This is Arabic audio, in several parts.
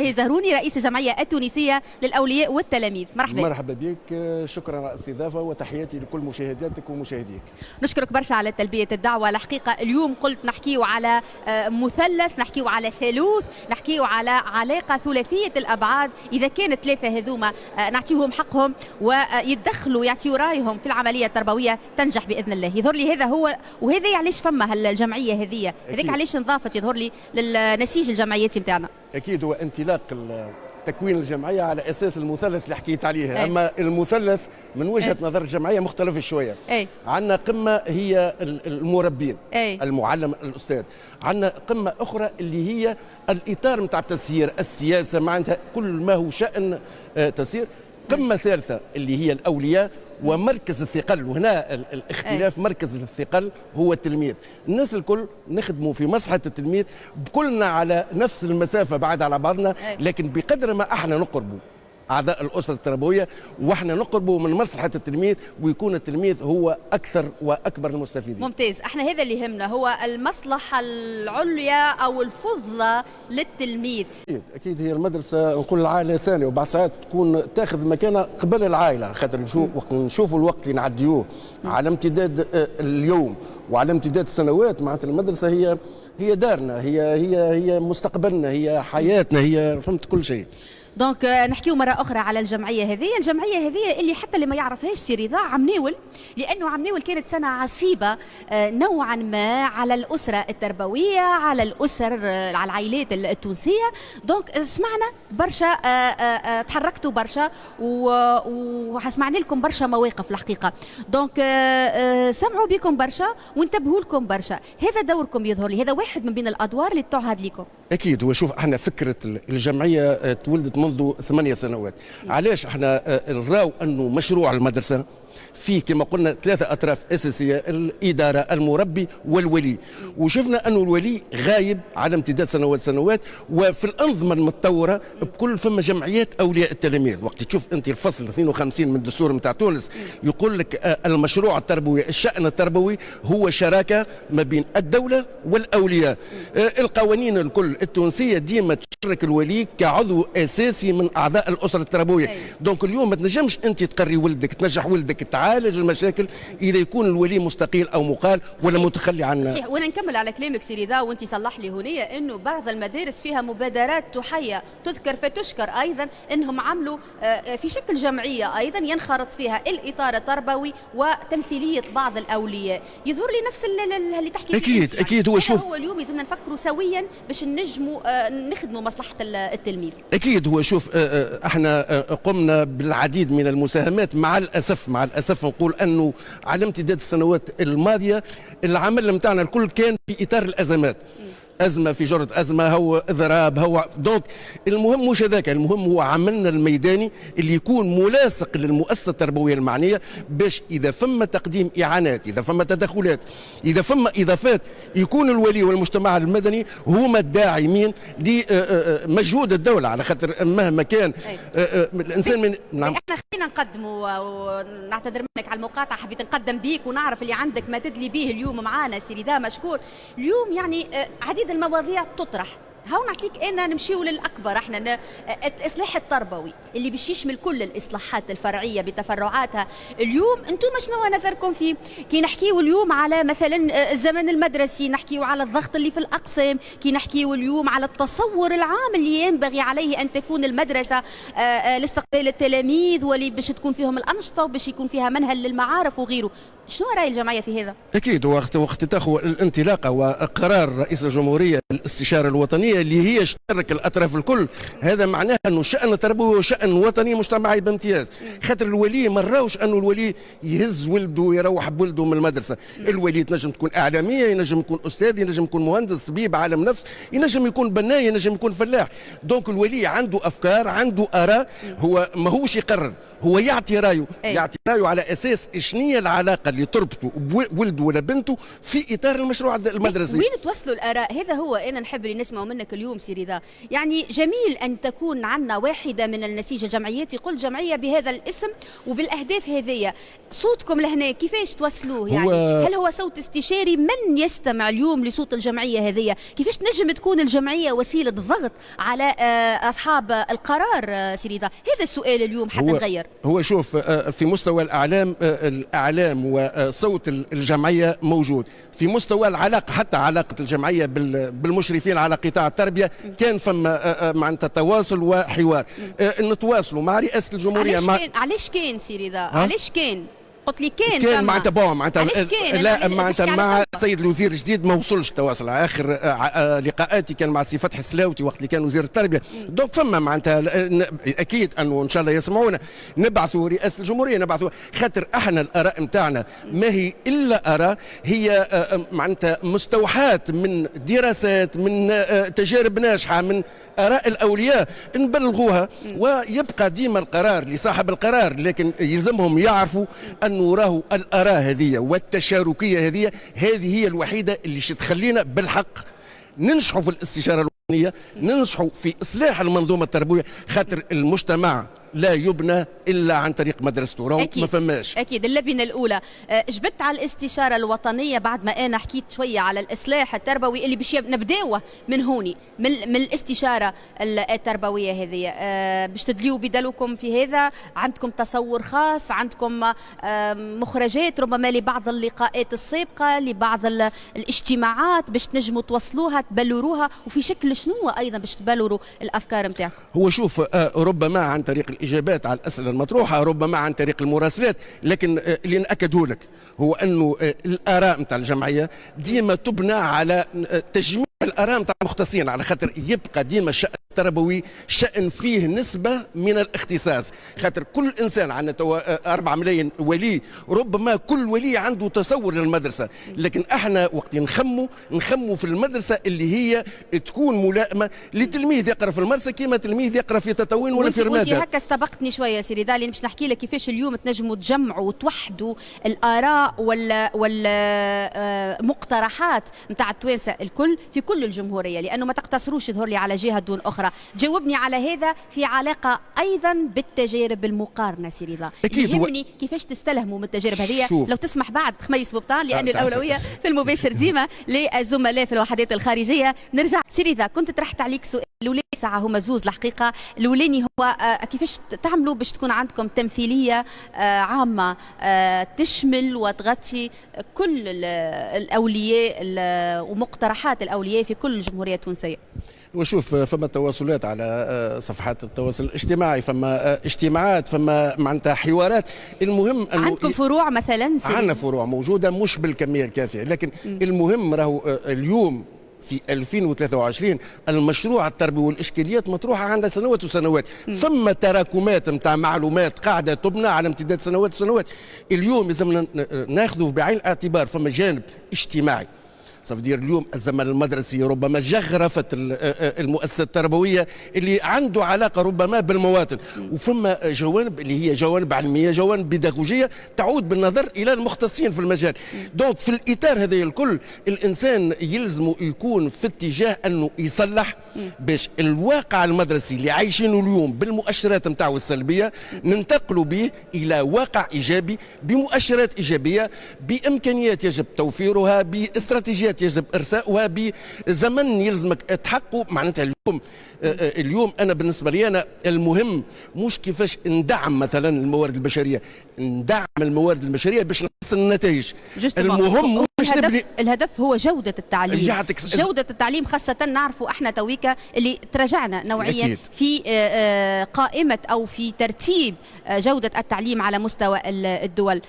زهروني رئيس الجمعية التونسية للأولياء والتلاميذ. مرحبا. مرحبا بك، شكرا على الاستضافة وتحياتي لكل مشاهداتك ومشاهديك. نشكرك برشا على تلبية الدعوة. الحقيقة اليوم قلت نحكيو على مثلث، نحكيو على ثالوث، نحكيو على علاقة ثلاثية الأبعاد. إذا كان الثلاثة هذوما نعطيهم حقهم ويتدخلوا يعطيو رايهم في العملية التربوية تنجح بإذن الله. يظهر لي هذا هو، وهذا علاش فما الجمعية هذه، هذيك علاش انضافت يظهر لي للنسيج الجمعياتي نتاعنا. أكيد هو انطلاق تكوين الجمعية على أساس المثلث اللي حكيت عليه. أما المثلث من وجهة نظر الجمعية مختلف شوية. عندنا قمة هي المربين، المعلم، الأستاذ. عندنا قمة أخرى اللي هي الإطار متاع التسيير، السياسة، معناتها كل ما هو شأن تسيير. قمة ثالثة اللي هي الأولياء ومركز الثقل، وهنا الاختلاف. مركز الثقل هو التلميذ. الناس الكل نخدموا في مصلحة التلميذ، كلنا على نفس المسافة بعد على بعضنا، لكن بقدر ما احنا نقربوا أعضاء الأسرة التربوية وإحنا نقربوا من مصلحة التلميذ، ويكون التلميذ هو أكثر وأكبر المستفيدين. ممتاز. احنا هذا اللي يهمنا، هو المصلحة العليا أو الفضلى للتلميذ. أكيد هي المدرسة نقول العائلة ثانية، وبعض ساعات تكون تاخذ مكانها قبل العائلة، خاطر نشوفوا الوقت اللي نعديوه على امتداد اليوم وعلى امتداد السنوات. معناتها المدرسة هي دارنا، هي مستقبلنا، هي حياتنا، هي فهمت كل شيء. دونك نحكيو مرة أخرى على الجمعية هذه اللي حتى اللي ما يعرفهاش سي رضا عمناول، لأنه عمناول كانت سنة عصيبة نوعا ما على الأسرة التربوية، على الأسر، على العائلات التونسية. دونك سمعنا برشا، تحركتوا برشا وسمعنا لكم برشا مواقف الحقيقة. دونك سمعوا بكم برشا وانتبهوا لكم برشا. هذا دوركم يظهر لي، هذا واحد من بين الأدوار اللي تعهد لكم. أكيد. هو شوف، احنا فكرة الجمعية تولدت منذ 8 سنوات. علاش احنا نراو انه مشروع المدرسة فيه كما قلنا 3 أطراف أساسية: الإدارة، المربي، والولي. وشفنا أنه الولي غايب على امتداد سنوات. وفي الأنظمة المتطورة بكل فما جمعيات أولياء التلاميذ. وقت تشوف أنت الفصل 52 من الدستور متاع تونس يقول لك المشروع التربوي، الشأن التربوي هو شراكة ما بين الدولة والأولياء. القوانين الكل التونسية ديما تشرك الولي كعضو أساسي من أعضاء الأسرة التربوية. دونك اليوم ما تنجمش أنت تقري ولدك، تنجح ولدك، تعالج المشاكل إذا يكون الولي مستقيل أو مقال ولا متخلي عن. صحيح. وأنا نكمل على كلامك سي رضا، وأنت صلح لي هنا أنه بعض المدارس فيها مبادرات تحيى تذكر فتشكر أيضا، أنهم عملوا في شكل جمعية أيضا ينخرط فيها الإطار التربوي وتمثيلية بعض الأولياء. يظهر لي نفس اللي تحكي فيه. أكيد. هو شوف، هو اليوم لازمنا نفكروا سويا باش نجموا نخدموا مصلحة التلميذ. أكيد. هو شوف، احنا قمنا بالعديد من المساهمات. مع الأسف نقول أنه على امتداد السنوات الماضية العمل نتاعنا الكل كان في إطار الأزمات. أزمة في جرة أزمة، هو إضراب، هو دونك المهم مش هذاك. المهم هو عملنا الميداني اللي يكون ملاصق للمؤسسة التربوية المعنية، باش إذا فما تقديم إعانات، إذا فما تدخلات، إذا فما إضافات، يكون الولي والمجتمع المدني هما الداعمين لمجهود الدولة، على خاطر مهما كان الإنسان من. نعم. احنا خلينا نقدموا، ونعتذر منك على المقاطعة، حبيت نقدم بيك ونعرف اللي عندك ما تدلي به اليوم معانا سي رضا مشكور. اليوم يعني عديد المواضيع تطرح. هاو نعطيك انا نمشيو للاكبر. احنا الاصلاح التربوي اللي باش يشمل كل الاصلاحات الفرعيه بتفرعاتها. اليوم انتم شنو نظركم فيه؟ كي نحكيو اليوم على مثلا الزمن المدرسي، نحكيو على الضغط اللي في الاقسام، كي نحكيو اليوم على التصور العام اللي ينبغي عليه ان تكون المدرسه لاستقبال التلاميذ، واللي باش تكون فيهم الانشطه وباش يكون فيها منهل للمعارف وغيره. شنو راي الجمعيه في هذا؟ اكيد. وقت تاخذ الانطلاقه وقرار رئيس الجمهوريه الاستشاره الوطنيه اللي هي اشترك الاطراف الكل، هذا معناه انه الشان التربوي وشان وطني مجتمعي بامتياز. خاطر الولي ما راوش انه الولي يهز ولده يروح بولده من المدرسه. الولي تنجم تكون اعلاميه، ينجم يكون استاذ، ينجم يكون مهندس، طبيب، عالم نفس، ينجم يكون بناي، ينجم يكون فلاح. دونك الولي عنده افكار، عنده اراء، هو ماهوش يقرر، هو يعطي رايه، أي. يعطي رايه على اساس شنية العلاقه اللي تربطه بولده ولا بنته في اطار المشروع المدرسي. وين توصلوا الاراء؟ هذا هو انا نحب اللي نسمعه منك اليوم سي رضا. يعني جميل ان تكون عندنا واحده من النسيج الجمعيات يقول جمعيه بهذا الاسم وبالاهداف هذية. صوتكم لهنا كيفاش توصلوه؟ يعني هل هو صوت استشاري؟ من يستمع اليوم لصوت الجمعيه هذية؟ كيفاش نجم تكون الجمعيه وسيله ضغط على اصحاب القرار سي رضا؟ هذا السؤال اليوم حتى نغير. هو شوف، في مستوى الاعلام وصوت الجمعيه موجود. في مستوى العلاقه، حتى علاقه الجمعيه بالمشرفين على قطاع التربيه كان فما معناتها تواصل وحوار. نتواصلوا مع رئاسه الجمهوريه. علاش كان سي رضا؟ علاش كان؟ قلت لي كان معناتها معناتها لا معناتها مع السيد الوزير الجديد ما وصلش التواصل. اخر لقاءاتي كان مع سي فتحي السلاوتي وقت اللي كان وزير التربيه. دونك فما معناتها اكيد انه ان شاء الله يسمعونا، نبعثوا رئاسه الجمهوريه، نبعثوا خاطر احنا الاراء نتاعنا ما هي الا اراء، هي معناتها مستوحاه من دراسات، من تجارب ناجحه، من آراء الأولياء نبلغوها. ويبقى ديما القرار لصاحب القرار، لكن يلزمهم يعرفوا أنه راهو الآراء هذه والتشاركية هذه هي الوحيدة اللي تخلينا بالحق ننجحوا في الاستشارة الوطنية، ننجحوا في إصلاح المنظومة التربوية. خاطر المجتمع لا يبنى الا عن طريق مدرسته، راهو ما فماش. اكيد اللبنه الاولى جبت على الاستشاره الوطنيه بعد ما انا حكيت شويه على الاصلاح التربوي اللي باش نبداوه من هوني، من الاستشاره التربويه هذه. باش تدليوا بدلوكم في هذا؟ عندكم تصور خاص؟ عندكم مخرجات ربما لبعض اللقاءات السابقه، لبعض الاجتماعات باش تنجموا توصلوها تبلوروها؟ وفي شكل شنو ايضا باش تبلوروا الافكار نتاعكم؟ هو شوف، ربما عن طريق الإجابات على الأسئلة المطروحة، ربما عن طريق المراسلات، لكن اللي نأكده لك هو أنه الآراء نتاع الجمعية ديما تبنى على تجميع الآراء نتاع المختصين، على خاطر يبقى ديما الشأن التربوي شأن فيه نسبة من الاختصاص. خاطر كل إنسان عندنا 4 ملايين ولي، ربما كل ولي عنده تصور للمدرسة، لكن احنا وقت نخموا في المدرسة اللي هي تكون ملائمة لتلميذ يقرأ في المدرسة كما تلميذ يقرأ في تطوين ولا في رمادة. وانت هكا استبقتني شويه سي رضا، لأن باش نحكي لك كيفاش اليوم تنجموا تجمعوا وتوحدوا الاراء والمقترحات نتاع التوانسه الكل في كل الجمهوريه، لانه ما تقتصروش يظهر لي على جهه دون اخرى. جاوبني على هذا في علاقه ايضا بالتجارب المقارنه سي رضا. اكيد يهمني كيفاش تستلهموا من التجارب هذه. لو تسمح بعد خميس بوبطان، لان الاولويه في المباشر ديما للزملاء في الوحدات الخارجيه. نرجع سي رضا، كنت طرحت عليك سؤال الأولاني ساعة هما زوز الحقيقة. الأولاني هو كيفاش تعملوا باش تكون عندكم تمثيلية عامة تشمل وتغطي كل الأولياء ومقترحات الأولياء في كل الجمهورية التونسية؟ وشوف، فما تواصلات على صفحات التواصل الاجتماعي، فما اجتماعات، فما معناتها حوارات. المهم أنه عندكم فروع مثلا؟ عندنا فروع موجودة مش بالكمية الكافية، لكن المهم راهو اليوم في 2023 المشروع التربوي والإشكاليات مطروحة عندها سنوات وسنوات. فما تراكمات نتاع معلومات قاعدة تبنى على امتداد سنوات وسنوات. اليوم لازمنا ناخذه بعين الاعتبار فما جانب اجتماعي. صفدير اليوم الزمن المدرسي ربما جغرفت المؤسسة التربوية اللي عنده علاقة ربما بالمواطن، وفما جوانب اللي هي جوانب علمية، جوانب بيداغوجية تعود بالنظر إلى المختصين في المجال. دونك في الإطار هذا الكل الإنسان يلزم يكون في اتجاه أنه يصلح باش الواقع المدرسي اللي عايشينه اليوم بالمؤشرات نتاعو السلبية ننتقلوا به إلى واقع إيجابي بمؤشرات إيجابية، بإمكانيات يجب توفيرها، باستراتيجيات يجب ارساؤها، بزمن يلزمك تحققه. معناتها اليوم انا بالنسبه لي انا المهم مش كيفاش ندعم مثلا الموارد البشريه، ندعم الموارد البشريه باش نحسن النتائج. المهم الهدف هو جوده التعليم. جوده التعليم خاصه نعرفوا احنا تويكا اللي تراجعنا نوعيا أكيد. في قائمه او في ترتيب جوده التعليم على مستوى الدول.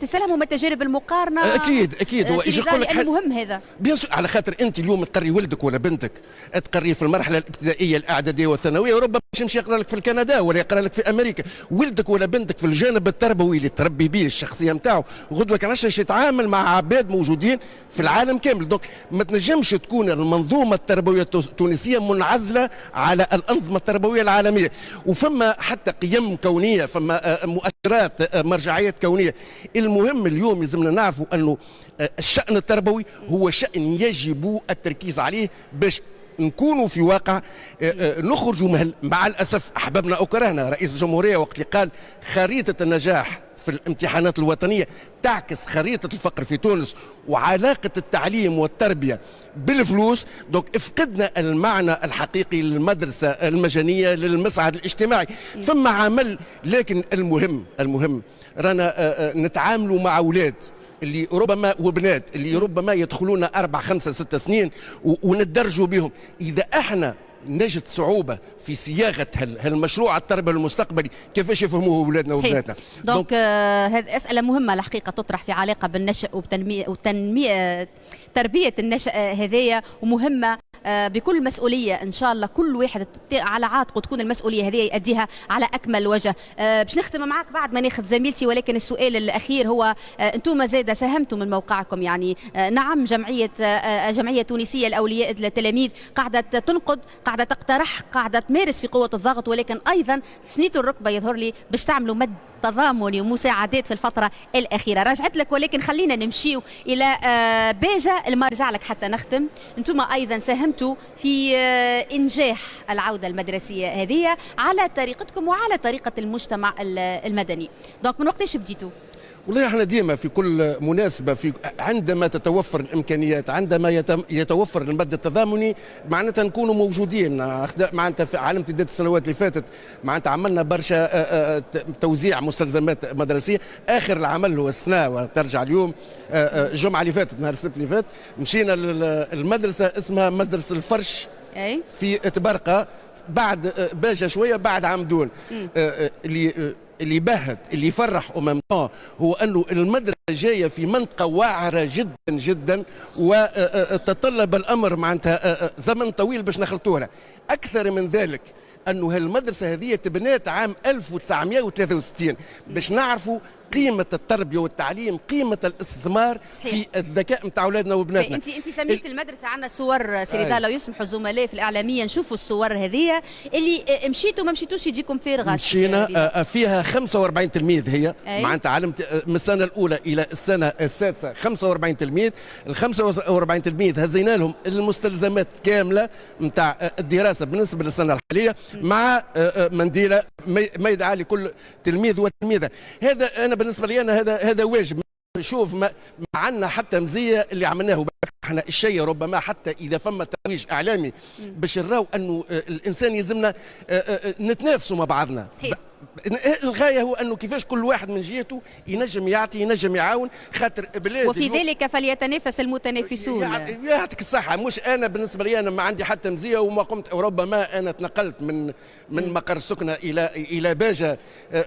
تستلهموا من التجارب المقارنه. اكيد هو يقول لك المهم هذا على خاطر انت اليوم تقري ولدك ولا بنتك تقريه في المرحله الابتدائيه الاعداديه والثانويه، وربما باش يمشي يقرا لك في كندا ولا يقرا لك في امريكا. ولدك ولا بنتك في الجانب التربوي اللي تربي به الشخصيه نتاعو غدوه كان عشان يتعامل مع عباد موجودين في العالم كامل. دونك ما تنجمش تكون المنظومه التربويه التونسيه منعزله على الانظمه التربويه العالميه. وفما حتى قيم كونيه، فما مؤشرات مرجعيات كونيه. المهم اليوم لازمنا نعرفوا انه الشان التربوي هو شان يجب التركيز عليه باش نكونوا في واقع نخرجوا مع الاسف احببنا او كرهنا. رئيس الجمهوريه وقت اللي قال خريطه النجاح في الامتحانات الوطنيه تعكس خريطه الفقر في تونس وعلاقه التعليم والتربيه بالفلوس، دونك افقدنا المعنى الحقيقي للمدرسه المجانيه للمسعد الاجتماعي. ثم عمل، لكن المهم رانا نتعاملوا مع اولاد اللي ربما وبنات اللي ربما يدخلون 4 5 6 سنين وندرجوا بهم. إذا احنا نجد صعوبة في صياغة هالمشروع التربوي المستقبلي كيفاش يفهموه أولادنا وبناتنا؟ دونك هذه أسئلة مهمة الحقيقة تطرح في علاقة بالنشأ وتنمية تربية النشأ هذية، ومهمة بكل مسؤولية إن شاء الله. كل واحد على عاتقه تكون المسؤولية هذه يؤديها على أكمل وجه. باش نختم معك بعد ما ناخذ زميلتي، ولكن السؤال الأخير هو أنتم زادة ساهمتم من موقعكم، يعني نعم جمعية تونسية لأولياء التلاميذ قاعدة تنقد، قاعدة تقترح، قاعدة تمارس في قوة الضغط، ولكن أيضا ثنيتوا الركبة يظهر لي باش تعملوا مد تضامني ومساعدات في الفترة الأخيرة. رجعت لك، ولكن خلينا نمشيو إلى باجة المرجع لك حتى نختم. أنتم أيضا ساهمتوا في إنجاح العودة المدرسية هذه على طريقتكم وعلى طريقة المجتمع المدني. دونك من وقتاش بديتوا؟ والله احنا ديما في كل مناسبه، عندما تتوفر الامكانيات، عندما يتوفر المد التضامني، معناتها نكونوا موجودين. معناتها في عالم امتداد السنوات اللي فاتت معناتها عملنا برشا توزيع مستلزمات مدرسيه. اخر العمل هو السنه وترجع اليوم الجمعه اللي فاتت، نهار السبت اللي فات مشينا المدرسه اسمها مدرسه الفرش في تبرقه، بعد باجه شويه بعد عمدون. اللي يبهت اللي يفرح هو انه المدرسه جايه في منطقه واعره جدا جدا، وتطلب الامر معناتها زمن طويل باش نخلطوها. اكثر من ذلك انه هالمدرسه هذه تبنات عام 1963 باش نعرفوا قيمة التربية والتعليم، قيمة الاستثمار في الذكاء نتاع اولادنا وبناتنا. انت سميت المدرسة، عندنا صور سيدي لو يسمحوا الزملاء في الاعلامية نشوفوا الصور هذه اللي مشيتوا ما مشيتوش يجيكم فارغة. مشينا فيها 45 تلميذ، هي معناتها علمت من السنة الأولى إلى السنة السادسة 45 تلميذ. ال 45 تلميذ هزينا لهم المستلزمات كاملة نتاع الدراسة بالنسبة للسنة الحالية، مع منديلة ما يدعى لكل تلميذ وتلميذة. هذا أنا بالنسبه لي هذا واجب. شوف ما عندنا حتى مزيه اللي عملناه احنا الشيء، ربما حتى اذا فما ترويج اعلامي باش نراو انه الانسان يلزمنا نتنافسوا مع بعضنا. صحيح. الغايه هو انه كيفاش كل واحد من جهته ينجم يعطي، ينجم يعاون، خاطر بلاد وفي ذلك فليتنافس المتنافسون. يعطيك الصحه. مش انا بالنسبه لي انا ما عندي حتى مزيه وما قمت، ربما انا تنقلت من مقر السكنه الى باجه،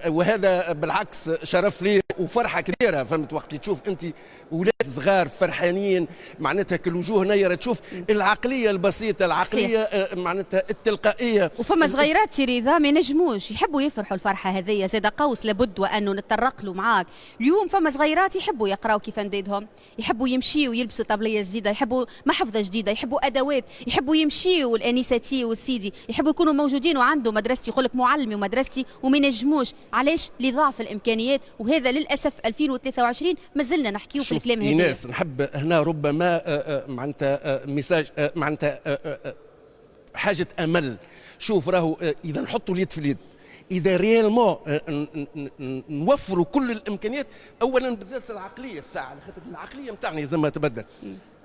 وهذا بالعكس شرف لي وفرحه كبيره. فهمت وقت تشوف انت اولاد صغار فرحانين، معناتها كل وجوه نيره، تشوف العقليه البسيطه، العقليه معناتها التلقائيه. وفما صغيرات سيري ذا ما ينجموش يحبوا يفرحوا الفرحه هذه. زاد قوس لابد وانه نتطرق له معاك اليوم. فما صغيرات يحبوا يقراوا كيف نديدهم، يحبوا يمشيوا يلبسوا طبليه جديده، يحبوا محفظه جديده، يحبوا ادوات، يحبوا يمشيوا الانساتي والسيدي، يحبوا يكونوا موجودين وعنده مدرستي. يقول لك معلمي ومدرستي وما ينجموش. علاش؟ لضعف الامكانيات. وهذا للاسف 2023 مازلنا نحكيو في الكلام هذا. ناس نحب هنا ربما معناتها ميساج، معناتها حاجه امل. شوف راهو اذا نحطوا اليد في اليد، اذا ريالمون نوفروا كل الامكانيات، اولا بالذات العقليه الساعه، خاطر العقليه نتاعنا لازم تبدل.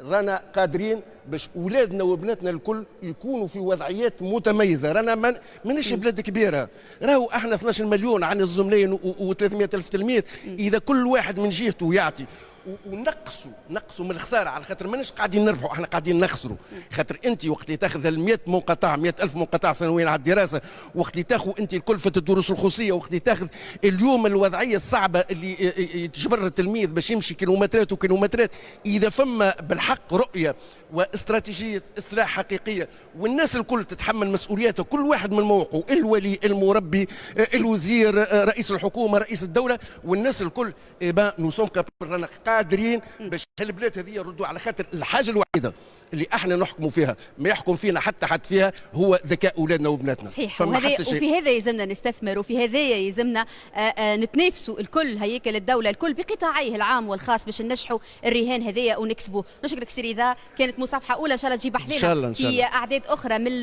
رانا قادرين باش اولادنا وبناتنا الكل يكونوا في وضعيات متميزه. رانا ماناش بلاد كبيره، راهو احنا 12 مليون عن الزملاء و300 الف تلميذ. اذا كل واحد من جهته يعطي ونقصوا من الخساره، على خاطر ماناش قاعدين نربحوا، احنا قاعدين نخسروا. خاطر انت وقت اللي تاخذ ال 100 منقطع 100 الف منقطع سنويا على الدراسه، وقت اللي تاخذ انت كلفه الدروس الخصوصيه، وقت اللي تاخذ اليوم الوضعيه الصعبه اللي تجبر التلميذ باش يمشي كيلومترات وكيلومترات، اذا فما بالحق بحق رؤيه واستراتيجيه اصلاح حقيقيه، والناس الكل تتحمل مسؤولياتها، كل واحد من موقعه، الولي، المربي، الوزير، رئيس الحكومه، رئيس الدوله، والناس الكل نو سوم رانا قادرين باش البلاد هذه يردوا، على خاطر الحاجه الوحيده اللي احنا نحكموا فيها ما يحكم فينا حتى حد فيها هو ذكاء اولادنا وبناتنا. صحيح، وفي هذا يلزمنا نستثمر، وفي هذا يلزمنا نتنافسوا الكل، هيكل الدوله الكل بقطاعيه العام والخاص باش ننجحوا الرهان هذايا ونكسبوا. نشكرك سي رضا، كانت مصافحه اولى ان شاء الله تجيب حذانا في اعداد اخرى من